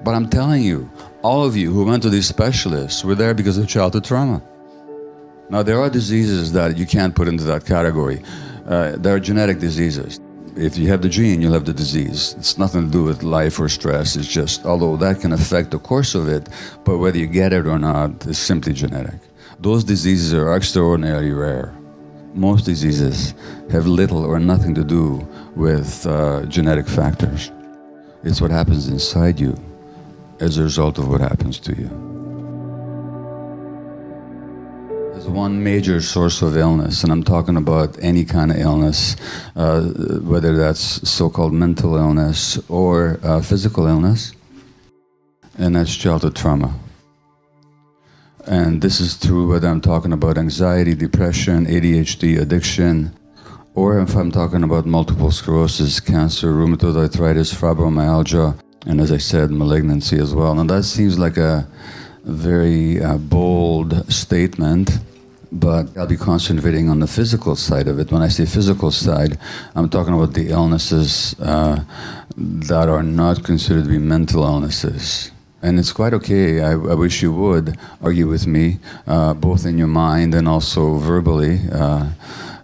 But I'm telling you, all of you who went to these specialists were there because of childhood trauma. Now, there are diseases that you can't put into that category. There are genetic diseases. If you have the gene, you'll have the disease. It's nothing to do with life or stress. It's just, although that can affect the course of it, but whether you get it or not is simply genetic. Those diseases are extraordinarily rare. Most diseases have little or nothing to do with genetic factors. It's what happens inside you as a result of what happens to you. There's one major source of illness, and I'm talking about any kind of illness, whether that's so-called mental illness or physical illness, and that's childhood trauma. And this is true whether I'm talking about anxiety, depression, ADHD, addiction, or if I'm talking about multiple sclerosis, cancer, rheumatoid arthritis, fibromyalgia, and as I said, malignancy as well. Now that seems like a very bold statement, but I'll be concentrating on the physical side of it. When I say physical side, I'm talking about the illnesses that are not considered to be mental illnesses. And it's quite okay, I wish you would argue with me, both in your mind and also verbally.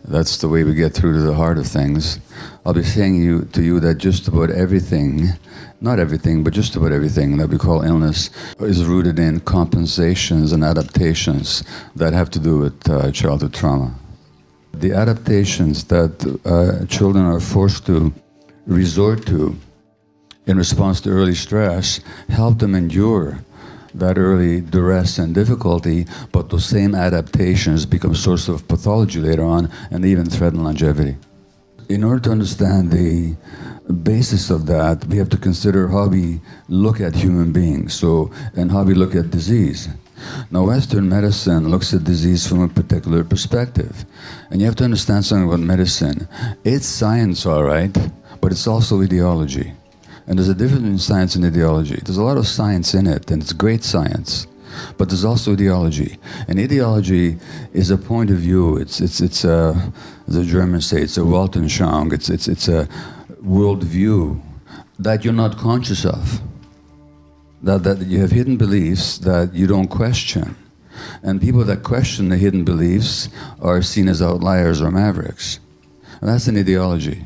That's the way we get through to the heart of things. I'll be saying to you that just about everything, not everything, but just about everything that we call illness is rooted in compensations and adaptations that have to do with childhood trauma. The adaptations that children are forced to resort to in response to early stress help them endure that early duress and difficulty, but those same adaptations become a source of pathology later on and even threaten longevity. In order to understand the basis of that, we have to consider how we look at human beings, and how we look at disease. Now, Western medicine looks at disease from a particular perspective. And you have to understand something about medicine. It's science, all right, but it's also ideology. And there's a difference between science and ideology. There's a lot of science in it, and it's great science. But there's also ideology. And ideology is a point of view. It's a, as the Germans say, it's a Weltanschauung. It's a worldview that you're not conscious of. That you have hidden beliefs that you don't question. And people that question the hidden beliefs are seen as outliers or mavericks. And that's an ideology.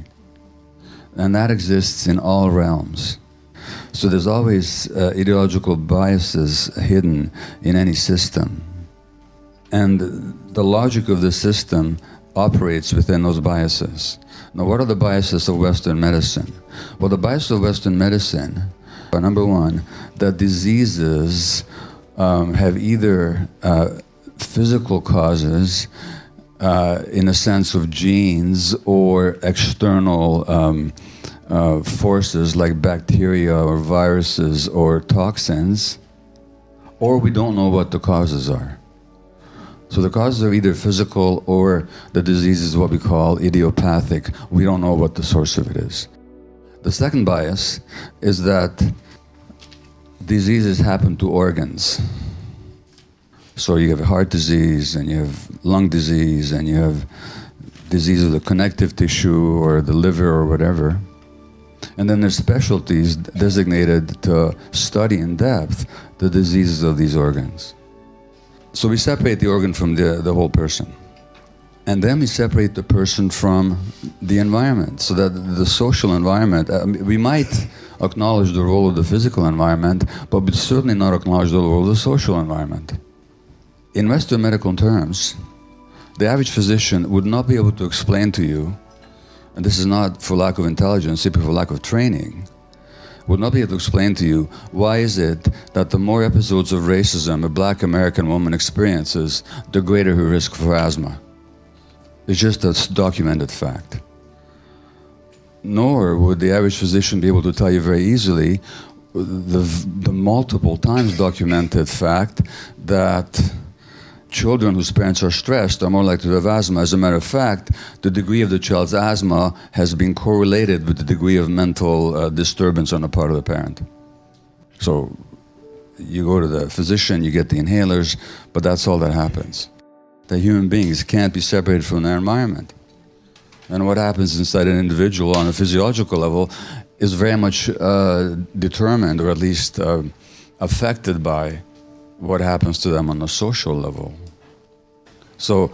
And that exists in all realms. So there's always ideological biases hidden in any system. And the logic of the system operates within those biases. Now, what are the biases of Western medicine? Well, the biases of Western medicine are, number one, that diseases have either physical causes in a sense of genes or external forces like bacteria or viruses or toxins, or we don't know what the causes are. So the causes are either physical or the disease is what we call idiopathic. We don't know what the source of it is. The second bias is that diseases happen to organs. So you have heart disease, and you have lung disease, and you have disease of the connective tissue or the liver or whatever. And then there's specialties designated to study in depth the diseases of these organs. So we separate the organ from the whole person. And then we separate the person from the environment, so that the social environment, we might acknowledge the role of the physical environment, but we certainly not acknowledge the role of the social environment. In Western medical terms, the average physician would not be able to explain to you, and this is not for lack of intelligence, simply for lack of training, would not be able to explain to you why is it that the more episodes of racism a black American woman experiences, the greater her risk for asthma. It's just a documented fact. Nor would the average physician be able to tell you very easily the multiple times documented fact that children whose parents are stressed are more likely to have asthma. As a matter of fact, the degree of the child's asthma has been correlated with the degree of mental disturbance on the part of the parent. So you go to the physician, you get the inhalers, but that's all that happens. The human beings can't be separated from their environment. And what happens inside an individual on a physiological level is very much determined, or at least affected by what happens to them on a social level. So,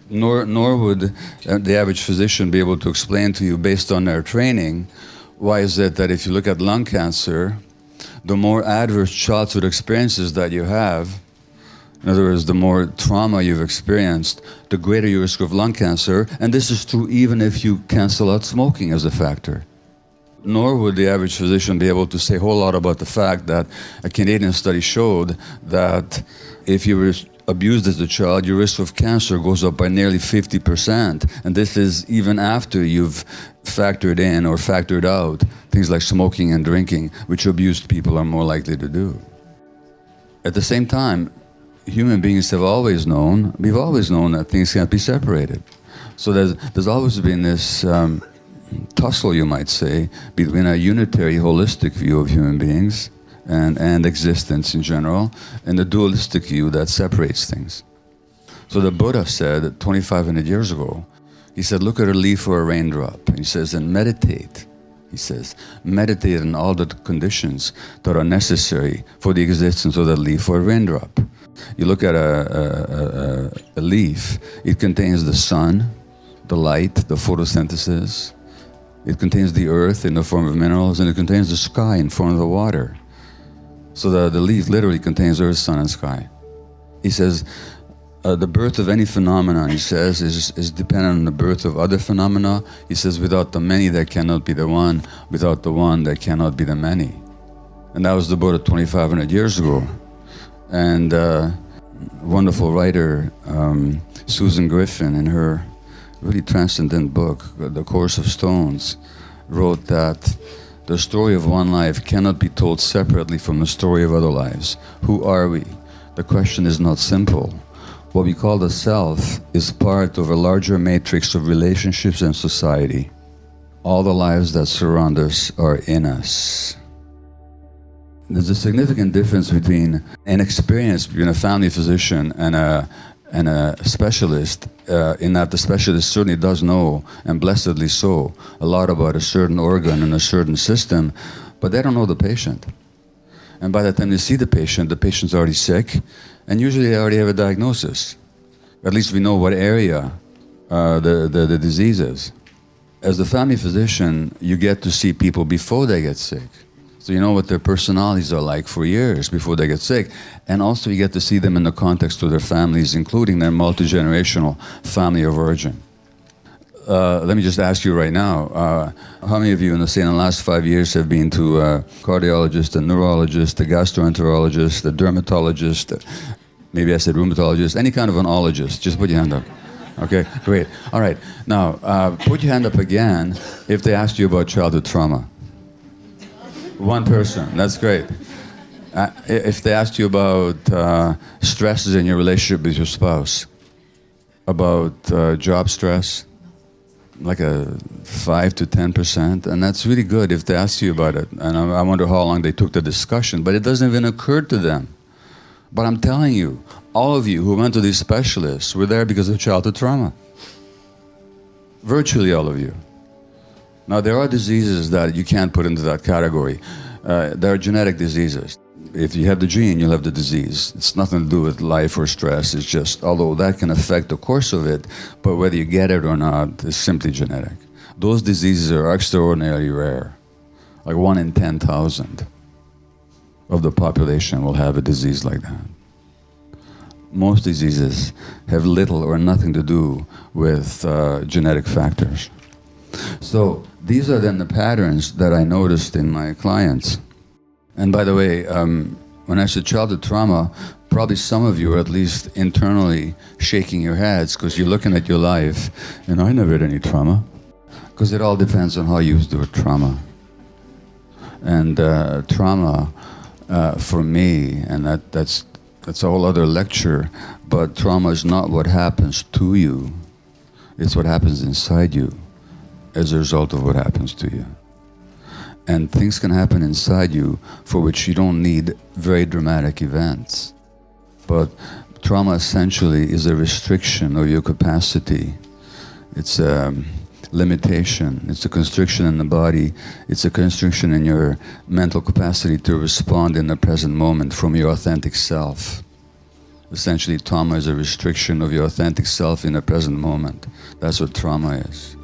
nor would the average physician be able to explain to you, based on their training, why is it that if you look at lung cancer, the more adverse childhood experiences that you have, in other words, the more trauma you've experienced, the greater your risk of lung cancer, and this is true even if you cancel out smoking as a factor. Nor would the average physician be able to say a whole lot about the fact that a Canadian study showed that if you were abused as a child, your risk of cancer goes up by nearly 50%. And this is even after you've factored in or factored out things like smoking and drinking, which abused people are more likely to do. At the same time, human beings have always known, we've always known that things can't be separated. So there's always been this tussle, you might say, between a unitary, holistic view of human beings and existence in general, and the dualistic view that separates things. So the Buddha said 2,500 years ago, he said, look at a leaf or a raindrop. And he says, and meditate. He says, meditate on all the conditions that are necessary for the existence of that leaf or raindrop. You look at a leaf, it contains the sun, the light, the photosynthesis. It contains the earth in the form of minerals, and it contains the sky in form of the water. So the leaf literally contains earth, sun, and sky. He says, the birth of any phenomenon, he says, is dependent on the birth of other phenomena. He says, without the many, there cannot be the one. Without the one, there cannot be the many. And that was the Buddha 2,500 years ago. And wonderful writer, Susan Griffin, in her really transcendent book, The Course of Stones, wrote that the story of one life cannot be told separately from the story of other lives. Who are we? The question is not simple. What we call the self is part of a larger matrix of relationships and society. All the lives that surround us are in us. There's a significant difference between an experience between a family physician and a specialist, in that the specialist certainly does know, and blessedly so, a lot about a certain organ and a certain system, but they don't know the patient. And by the time they see the patient's already sick, and usually they already have a diagnosis. At least we know what area the disease is. As the family physician, you get to see people before they get sick. So you know what their personalities are like for years before they get sick. And also you get to see them in the context of their families, including their multi-generational family of origin. Let me just ask you right now, how many of you in the last 5 years have been to a cardiologist, a neurologist, a gastroenterologist, a dermatologist, maybe I said rheumatologist, any kind of an ologist? Just put your hand up. Okay, great. All right, now put your hand up again if they asked you about childhood trauma. One person, that's great. If they asked you about stresses in your relationship with your spouse, about job stress, like a 5 to 10%, and that's really good if they ask you about it. And I wonder how long they took the discussion, but it doesn't even occur to them. But I'm telling you, all of you who went to these specialists were there because of childhood trauma. Virtually all of you. Now, there are diseases that you can't put into that category. There are genetic diseases. If you have the gene, you'll have the disease. It's nothing to do with life or stress. It's just, although that can affect the course of it, but whether you get it or not is simply genetic. Those diseases are extraordinarily rare. Like 1 in 10,000 of the population will have a disease like that. Most diseases have little or nothing to do with genetic factors. So these are then the patterns that I noticed in my clients. And by the way, when I said childhood trauma, probably some of you are at least internally shaking your heads because you're looking at your life, and I never had any trauma. Because it all depends on how you use the word trauma. And trauma, for me, and that's a whole other lecture, but trauma is not what happens to you, it's what happens inside you as a result of what happens to you. And things can happen inside you for which you don't need very dramatic events. But trauma essentially is a restriction of your capacity. It's a limitation. It's a constriction in the body. It's a constriction in your mental capacity to respond in the present moment from your authentic self. Essentially, trauma is a restriction of your authentic self in the present moment. That's what trauma is.